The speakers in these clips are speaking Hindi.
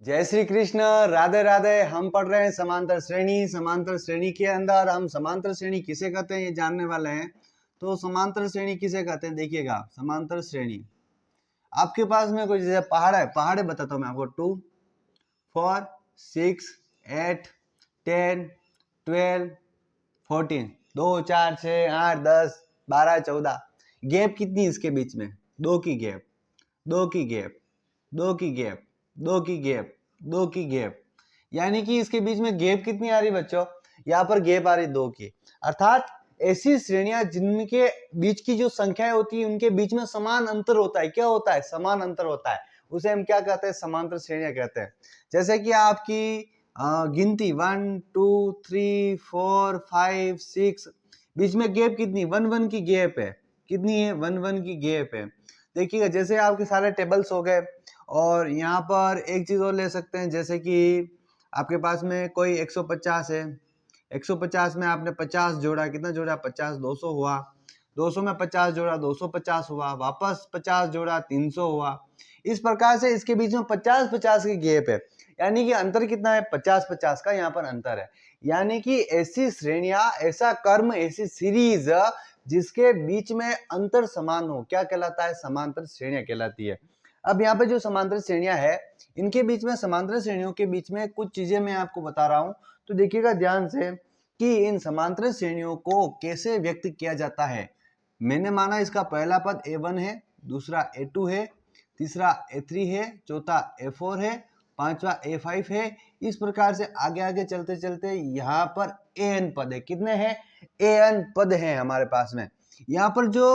जय श्री कृष्ण। राधे राधे। हम पढ़ रहे हैं समांतर श्रेणी। समांतर श्रेणी के अंदर हम समांतर श्रेणी किसे कहते हैं ये जानने वाले हैं। तो समांतर श्रेणी किसे कहते हैं देखिएगा। समांतर श्रेणी आपके पास में कोई जैसे पहाड़ है बताता हूँ मैं आपको। 2 4 6 8 10 12 14 2 4 6 8 10 12 14 गैप कितनी इसके बीच में? दो की गैप, दो की गैप, दो की गैप, दो की गैप, दो की गैप, यानी कि इसके बीच में गैप कितनी आ रही बच्चों? यहाँ पर गैप आ रही दो की। अर्थात ऐसी श्रेणियां जिनके बीच की जो संख्याएं होती है उनके बीच में समान अंतर होता है। क्या होता है? समान अंतर होता है। उसे हम क्या कहते हैं? समांतर श्रेणियां कहते हैं। जैसे कि आपकी गिनती 1 2 3 4 5 6 बीच में गैप कितनी? 1 1 की गैप है। कितनी है? 1 1 की गैप है। देखिएगा जैसे आपके सारे टेबल्स हो गए और यहाँ पर एक चीज और ले सकते हैं जैसे कि आपके पास में कोई 150 है। 150 में आपने 50 जोड़ा, कितना जोड़ा? 50, 200 हुआ। 200 में 50 जोड़ा, 250 हुआ। वापस 50 जोड़ा, 300 हुआ। इस प्रकार से इसके बीच में 50 50 की गैप है, यानी कि अंतर कितना है? 50 50 का यहाँ पर अंतर है। यानी कि ऐसी श्रेणियां, ऐसा कर्म, ऐसी सीरीज जिसके बीच में अंतर समान हो क्या कहलाता है? समांतर श्रेणियां कहलाती है। अब यहाँ पे जो समांतर श्रेणियां है इनके बीच में, समांतर श्रेणियों के बीच में कुछ चीजें मैं आपको बता रहा हूं, तो देखिएगा ध्यान से कि इन समांतर श्रेणियों को कैसे व्यक्त किया जाता है। मैंने माना इसका पहला पद a1 है, दूसरा a2 है, तीसरा a3 है, चौथा a4 है, पांचवा a5 है। इस प्रकार से आगे आगे चलते चलते यहाँ पर an पद है। कितने हैं? an पद है हमारे पास में। यहाँ पर जो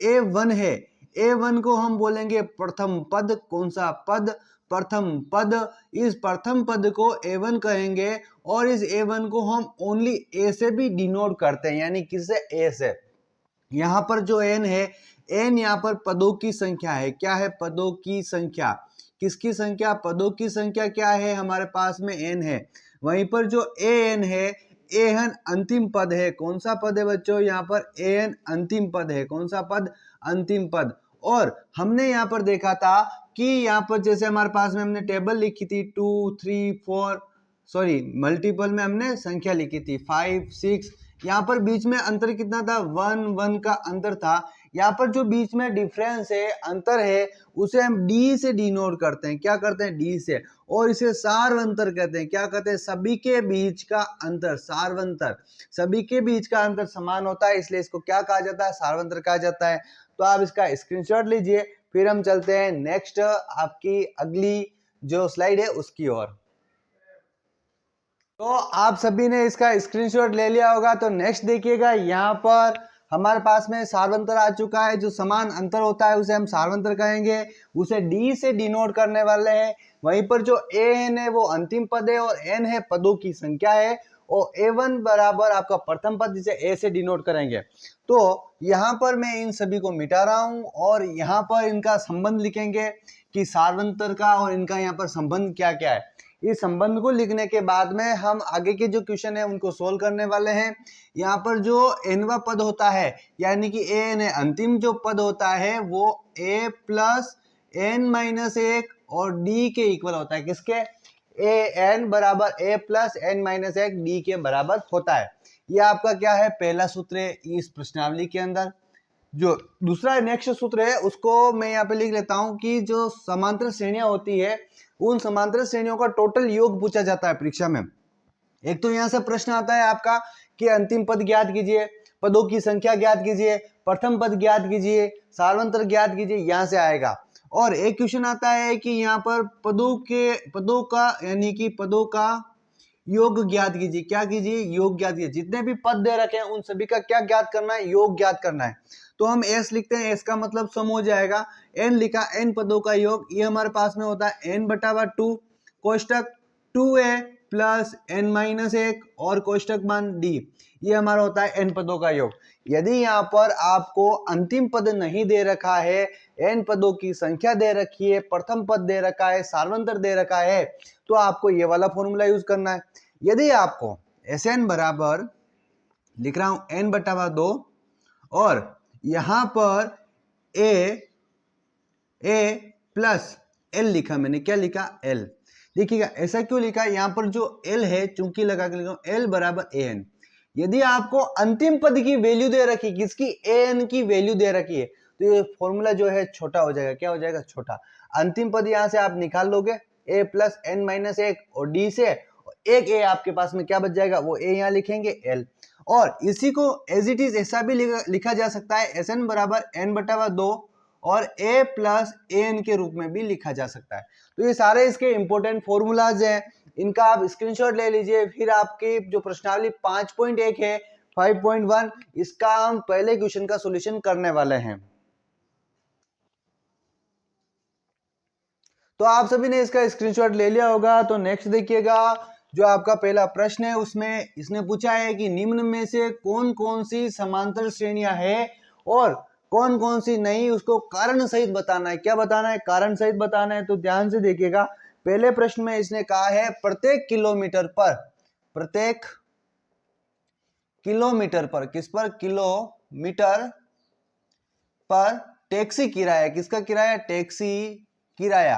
a1 है, a1 को हम बोलेंगे प्रथम पद। कौन सा पद? प्रथम पद। इस प्रथम पद को a1 कहेंगे और इस a1 को हम ओनली a से भी डिनोट करते हैं, यानी किससे? a से। यहाँ पर जो n है, n यहाँ पर पदों की संख्या है। क्या है? पदों की संख्या। किसकी संख्या? पदों की संख्या। क्या है हमारे पास में? n है। वहीं पर जो an है, an अंतिम पद है। कौन सा पद है बच्चों? यहाँ पर an अंतिम पद है। कौन सा पद? अंतिम पद। और हमने यहाँ पर देखा था कि यहाँ पर जैसे हमारे पास में हमने टेबल लिखी थी 2 3 4, सॉरी मल्टीपल में हमने संख्या लिखी थी 5 6। यहाँ पर बीच में अंतर कितना था? 1 1 का अंतर था। यहाँ पर जो बीच में डिफरेंस है, अंतर है, उसे हम डी से डिनोट करते हैं। क्या करते हैं? डी से। और इसे सार्वंतर कहते हैं। क्या कहते हैं? सभी के बीच का अंतर, सार्वंतर। सभी के बीच का अंतर समान होता है, इसलिए इसको क्या कहा जाता है? सार्वंतर कहा जाता है। तो आप इसका स्क्रीनशॉट लीजिए, फिर हम चलते हैं नेक्स्ट आपकी अगली जो स्लाइड है उसकी ओर। तो आप सभी ने इसका स्क्रीनशॉट ले लिया होगा। तो नेक्स्ट देखिएगा, यहाँ पर हमारे पास में सार्वंतर आ चुका है। जो समान अंतर होता है उसे हम सार्वंतर कहेंगे, उसे डी से डिनोट करने वाले हैं। वहीं पर जो एन है वो अंतिम पद है और एन है पदों की संख्या है, और a1 बराबर आपका प्रथम पद, जिसे a से डिनोट करेंगे। तो यहाँ पर मैं इन सभी को मिटा रहा हूं और यहाँ पर इनका संबंध लिखेंगे कि सार्वंतर का और इनका यहाँ पर संबंध क्या क्या है। इस संबंध को लिखने के बाद में हम आगे के जो क्वेश्चन है उनको सोल्व करने वाले हैं। यहाँ पर जो nवा पद होता है, यानी कि an है, अंतिम जो पद होता है वो a प्लस n माइनस 1 और d के इक्वल होता है। किसके? an बराबर a plus n minus 1 d के बराबर होता है। ये आपका क्या है? पहला सूत्र है इस प्रश्नावली के अंदर। जो दूसरा नेक्स्ट सूत्र है उसको मैं यहाँ पे लिख लेता हूं कि जो समांतर श्रेणियां होती है उन समांतर श्रेणियों का टोटल योग पूछा जाता है परीक्षा में। एक तो यहाँ से प्रश्न आता है आपका कि अंतिम पद ज्ञात कीजिए, पदों की संख्या ज्ञात कीजिए, प्रथम पद ज्ञात कीजिए, सार्वंतर ज्ञात कीजिए, यहाँ से आएगा। और एक क्वेश्चन आता है कि यहाँ पर पदों का यानी कि पदों का योग ज्ञात कीजिए। क्या कीजिए? योग ज्ञात कीजिए। जितने भी पद दे रखे हैं उन सभी का क्या ज्ञात करना है? योग ज्ञात करना है। तो हम s लिखते हैं, s का मतलब सम हो जाएगा। n लिखा, n पदों का योग, ये हमारे पास में होता है n बटा 2 कोष्टक 2a प्लस n माइनस 1 और कोष्टक मान d, ये हमारा होता है n पदों का योग। यदि यहाँ पर आपको अंतिम पद नहीं दे रखा है, n पदों की संख्या दे रखी है, प्रथम पद दे रखा है, सार्वंतर दे रखा है, तो आपको ये वाला फॉर्मूला यूज करना है। यदि आपको Sn बराबर लिख रहा हूं n बटा 2 और यहां पर a प्लस l लिखा, मैंने क्या लिखा? l। देखिएगा ऐसा क्यों लिखा है, यहाँ पर जो एल है चूंकि लगा के लिखा एल बराबर ए एन। यदि आपको अंतिम पद की वैल्यू दे रखी, किसकी, ए एन की वैल्यू दे रखी है, तो ये फॉर्मूला जो है छोटा हो जाएगा। क्या हो जाएगा, छोटा। अंतिम पद यहाँ से आप निकाल लोगे ए प्लस एन माइनस एक, और डी से एक ए आपके पास में क्या बच जाएगा, वो ए यहाँ लिखेंगे एल। और इसी को एज इट इज ऐसा भी लिखा जा सकता है, एस एन बराबर एन बटा 2 और ए प्लस ए एन के रूप में भी लिखा जा सकता है। तो ये सारे इसके इंपॉर्टेंट फॉर्मूलाज हैं, इनका आप स्क्रीनशॉट ले लीजिए। फिर आपकी जो प्रश्नावली 5.1 है 5.1, इसका हम पहले क्वेश्चन का सॉल्यूशन करने वाले हैं। तो आप सभी ने इसका स्क्रीनशॉट ले लिया होगा। तो नेक्स्ट देखिएगा, जो आपका पहला प्रश्न है उसमें इसने पूछा है कि निम्न में से कौन कौन सी समांतर श्रेणियां हैं और कौन कौन सी नहीं, उसको कारण सहित बताना है। क्या बताना है, कारण सहित बताना है। तो ध्यान से देखिएगा, पहले प्रश्न में इसने कहा है प्रत्येक किलोमीटर पर, प्रत्येक किलोमीटर पर, किस पर, किलोमीटर पर टैक्सी किराया, किसका किराया, टैक्सी किराया,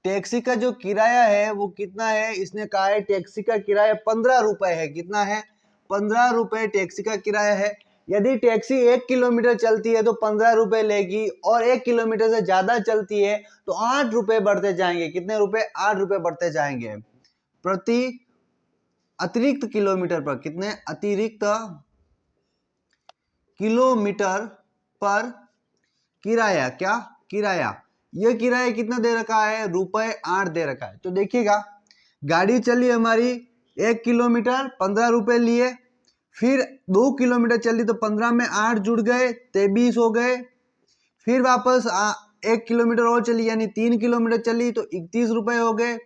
टैक्सी का जो किराया है वो कितना है, इसने कहा है टैक्सी का किराया 15 रुपए है। कितना है, 15 रुपए टैक्सी का किराया है। यदि टैक्सी 1 किलोमीटर चलती है तो 15 रुपए लेगी, और 1 किलोमीटर से ज्यादा चलती है तो 8 रुपए बढ़ते जाएंगे। कितने रुपए, 8 रुपए बढ़ते जाएंगे प्रति अतिरिक्त किलोमीटर पर। कितने, अतिरिक्त किलोमीटर पर किराया, क्या, किराया। ये किराया कितना दे रखा है, रुपए 8 दे रखा है। तो देखिएगा, गाड़ी चली हमारी 1 किलोमीटर 15 रुपए लिए, फिर 2 किलोमीटर चली तो 15 में 8 जुड़ गए, 23 हो गए। फिर वापस 1 किलोमीटर और चली, यानी 3 किलोमीटर चली तो 31 रुपए हो गए।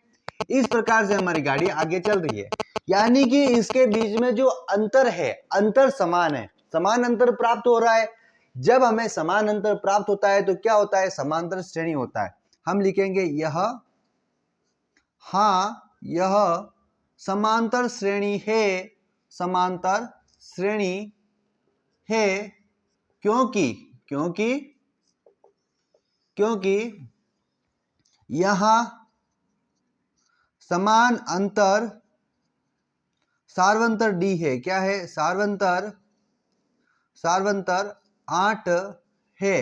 इस प्रकार से हमारी गाड़ी आगे चल रही है, यानी कि इसके बीच में जो अंतर है, अंतर समान है, समान अंतर प्राप्त हो रहा है। जब हमें समान अंतर प्राप्त होता है तो क्या होता है, समांतर श्रेणी होता है। हम लिखेंगे यह, हाँ यह समांतर श्रेणी है, समांतर श्रेणी है, क्योंकि क्योंकि क्योंकि यहां समान अंतर सार्वंतर डी है। क्या है, सार्वंतर 8 है।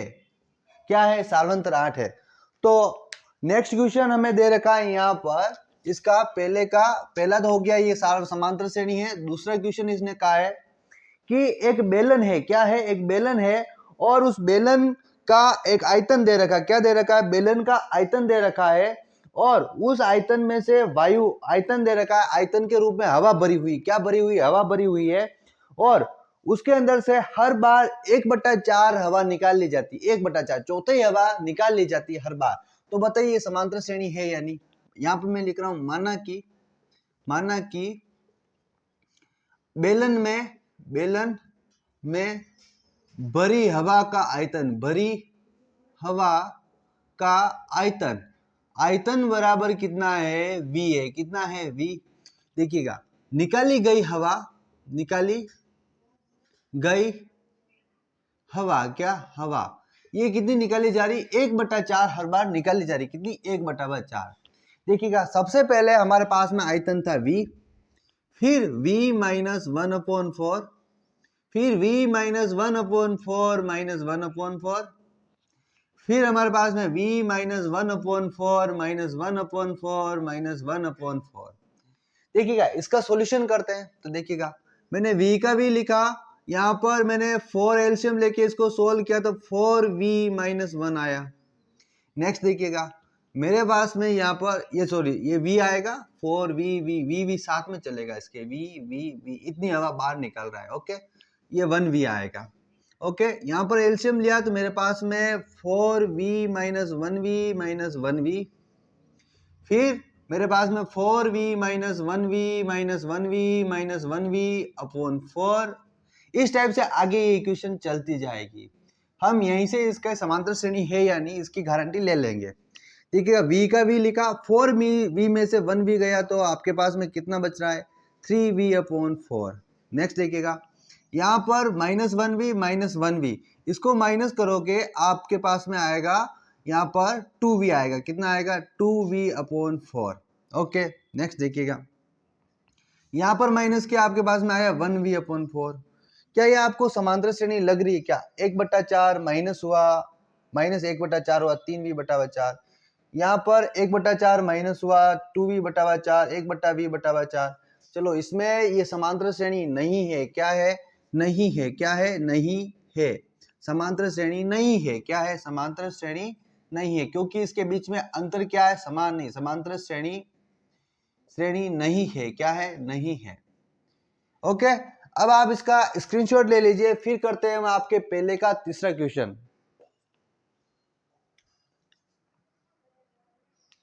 क्या है, सार्वंतर 8 है। तो नेक्स्ट क्वेश्चन हमें दे रखा है यहाँ पर, इसका पहला तो हो गया, ये समांतर श्रेणी है। दूसरा क्वेश्चन इसने कहा है कि एक बेलन है। क्या है, एक बेलन है, और उस बेलन का एक आयतन दे रखा है। क्या दे रखा है, बेलन का आयतन दे रखा है, और उस आयतन में से वायु आयतन दे रखा है, आयतन के रूप में हवा भरी हुई। क्या भरी हुई, हवा भरी हुई है, और उसके अंदर से हर बार 1/4 हवा निकाल ली जाती है, 1/4 चौथाई हवा निकाल ली जाती है हर बार। तो बताइए ये समांतर श्रेणी है या नहीं। यहाँ पर मैं लिख रहा हूं, माना कि बेलन में भरी हवा का आयतन, भरी हवा का आयतन, आयतन बराबर कितना है, v है। कितना है, v। देखिएगा, निकाली गई हवा, क्या, हवा, ये कितनी निकाली जा रही, 1/4 हर बार निकाली जा रही। कितनी, 1/4। देखिएगा, सबसे पहले हमारे पास में आयतन था v, फिर v माइनस 1/4, फिर v माइनस 1/4 माइनस 1/4, फिर हमारे पास में v माइनस 1/4 माइनस 1/4 माइनस 1/4। देखिएगा, इसका सॉल्यूशन करते हैं। तो देखिएगा, मैंने v का भी लिखा, यहाँ पर मैंने 4 एलसीएम लेके इसको सोल्व किया तो 4v माइनस 1 आया। नेक्स्ट देखिएगा, मेरे पास में यहाँ पर ये v आएगा, 4v साथ में चलेगा इसके, v इतनी हवा बाहर निकल रहा है। ओके, ये 1v आएगा। ओके, यहाँ पर एलसीएम लिया तो मेरे पास में 4v minus 1v minus 1v, फिर मेरे पास में 4v minus 1v minus 1v minus 1v upon 4। इस टाइप से आगे ये इक्वेशन चलती जाएगी। हम यहीं से इसका समांतर श्रेणी है या नहीं इसकी गारंटी ले लेंगे। देखिएगा, v का v लिखा, 4v में से 1v गया तो आपके पास में कितना बच रहा है, 3v अपॉन 4। नेक्स्ट देखिएगा, यहाँ पर माइनस 1v, इसको माइनस करोगे आपके पास में आएगा यहाँ पर 2v आएगा। कितना आएगा, 2v अपॉन 4। ओके नेक्स्ट देखिएगा, यहाँ पर माइनस क्या आपके पास में आया 1v/4। क्या ये आपको समांतर श्रेणी लग रही है क्या? 1/4 माइनस हुआ, माइनस 1/4 हुआ 3v/4, यहाँ पर 1/4 माइनस हुआ 2v/4, 1/v/4। चलो इसमें ये समांतर श्रेणी नहीं है, क्या है? नहीं है, क्या है? नहीं है, समांतर श्रेणी नहीं है, क्या है? समांतर श्रेणी नहीं है, क्योंकि इसके बीच में अंतर क्या है? समान नहीं, समांतर श्रेणी नहीं है, क्या है? नहीं है। ओके, अब आप इसका स्क्रीनशॉट ले लीजिए, फिर करते हैं हम आपके पहले का तीसरा क्वेश्चन।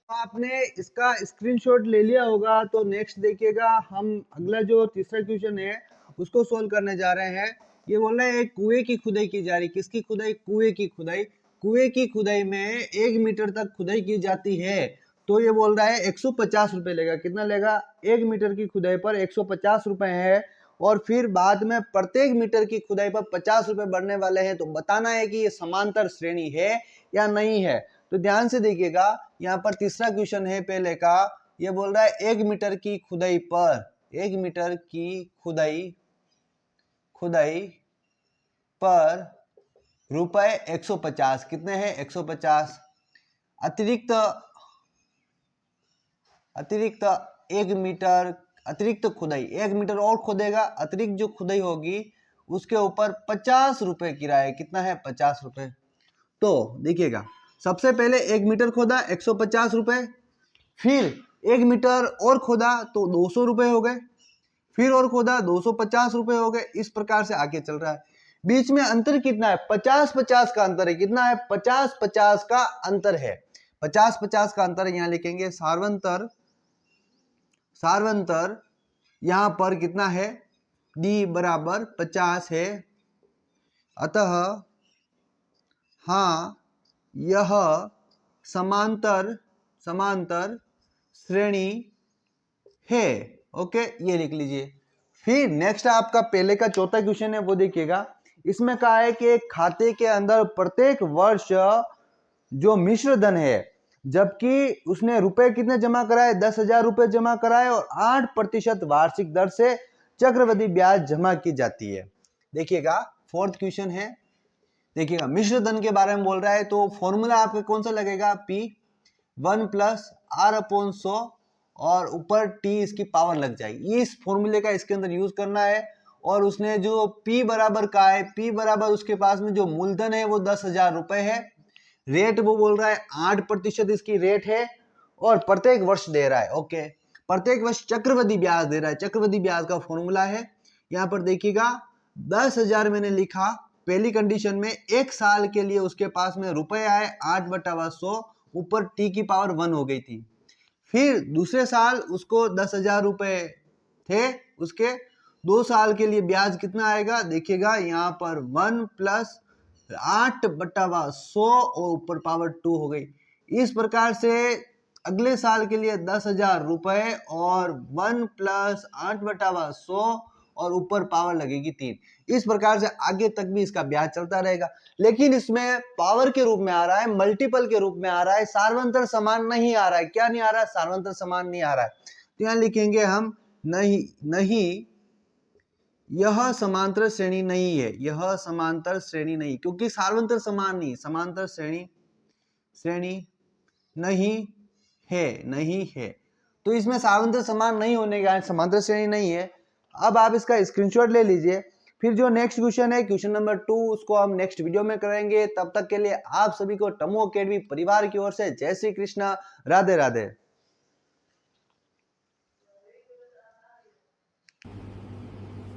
आपने इसका स्क्रीनशॉट ले लिया होगा तो नेक्स्ट देखिएगा, हम अगला जो तीसरा क्वेश्चन है उसको सोल्व करने जा रहे हैं। ये बोल रहा है एक कुएं की खुदाई की जा रही, किसकी खुदाई? कुएं की खुदाई। कुएं की खुदाई में 1 मीटर तक खुदाई की जाती है, तो ये बोल रहा है 150 रुपए लेगा। कितना लेगा? 1 मीटर की खुदाई पर 150 रुपए है, और फिर बाद में प्रत्येक मीटर की खुदाई पर 50 रुपए बढ़ने वाले हैं। तो बताना है कि ये समांतर श्रेणी है या नहीं है। तो ध्यान से देखिएगा, यहाँ पर तीसरा क्वेश्चन है पहले का, ये बोल रहा है 1 मीटर की खुदाई पर, 1 मीटर की खुदाई पर रुपए 150। कितने हैं? 150। अतिरिक्त 1 मीटर अतिरिक्त खुदाई, 1 मीटर और खोदेगा, अतिरिक्त जो खुदाई होगी उसके ऊपर 50 रुपए किराया। कितना है? 50 रुपए। तो देखिएगा, सबसे पहले 1 मीटर खोदा 150 रुपए, फिर 1 मीटर और खोदा तो 200 रुपए हो गए, फिर और खोदा 250 रुपए हो गए। इस प्रकार से आगे चल रहा है। बीच में अंतर कितना है? 50-50 का अंतर है। कितना है? 50-50 का अंतर है। 50-50 का अंतर यहाँ लिखेंगे। सार्वंतर यहाँ पर कितना है? d बराबर 50 है, अतः हाँ यह समांतर श्रेणी है। ओके, ये लिख लीजिए। फिर नेक्स्ट आपका पहले का चौथा क्वेश्चन है, वो देखिएगा। इसमें कहा है कि एक खाते के अंदर प्रत्येक वर्ष जो मिश्र धन है, जबकि उसने रुपए कितने जमा कराए? 10,000 रुपए जमा कराए, और 8% वार्षिक दर से चक्रवृद्धि ब्याज जमा की जाती है। देखिएगा, फोर्थ क्वेश्चन है। देखिएगा, मिश्र धन के बारे में बोल रहा है, तो फॉर्मूला आपका कौन सा लगेगा? P 1 + R/100, और ऊपर T इसकी पावर लग जाएगी। इस फॉर्मूले का इसके अंदर यूज करना है। और उसने जो P बराबर का है, P बराबर उसके पास में जो मूलधन है वो 10,000 रुपए है, रेट वो बोल रहा है 8% इसकी रेट है, और प्रत्येक वर्ष दे रहा है। ओके, प्रत्येक वर्ष चक्रवृद्धि ब्याज दे रहा है। चक्रवृद्धि ब्याज का फॉर्मूला है, यहाँ पर देखिएगा 10,000 मैंने लिखा पहली कंडीशन में, 1 साल के लिए उसके पास में रुपए आए 8/100, ऊपर T की पावर 1 हो गई थी। फिर दूसरे साल उसको 10,000 रुपए थे, उसके 2 साल के लिए ब्याज कितना आएगा? देखिएगा यहाँ पर 1 + 8/100 और ऊपर पावर 2 हो गई। इस प्रकार से अगले साल के लिए 10,000 रुपए और 1 + 8/100 और ऊपर पावर लगेगी 3। इस प्रकार से आगे तक भी इसका ब्याज चलता रहेगा, लेकिन इसमें पावर के रूप में आ रहा है, मल्टीपल के रूप में आ रहा है, सार्वंतर समान नहीं आ रहा है। क्या नहीं आ रहा है? सार्वंतर समान नहीं आ रहा है। तो यहाँ लिखेंगे हम नहीं यह समांतर श्रेणी नहीं है, यह समांतर श्रेणी नहीं, क्योंकि सार्वंतर समान नहीं, समांतर श्रेणी नहीं है। तो इसमें सार्वंतर समान नहीं होने के कारण समांतर श्रेणी नहीं है। अब आप इसका स्क्रीनशॉट ले लीजिए। फिर जो नेक्स्ट क्वेश्चन है, क्वेश्चन नंबर 2, उसको हम नेक्स्ट वीडियो में करेंगे। तब तक के लिए आप सभी को टमो अकेडमी परिवार की ओर से जय श्री कृष्णा, राधे राधे।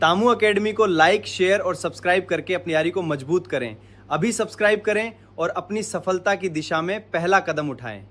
तामू अकेडमी को लाइक, शेयर और सब्सक्राइब करके अपनी यारी को मजबूत करें। अभी सब्सक्राइब करें और अपनी सफलता की दिशा में पहला कदम उठाएं।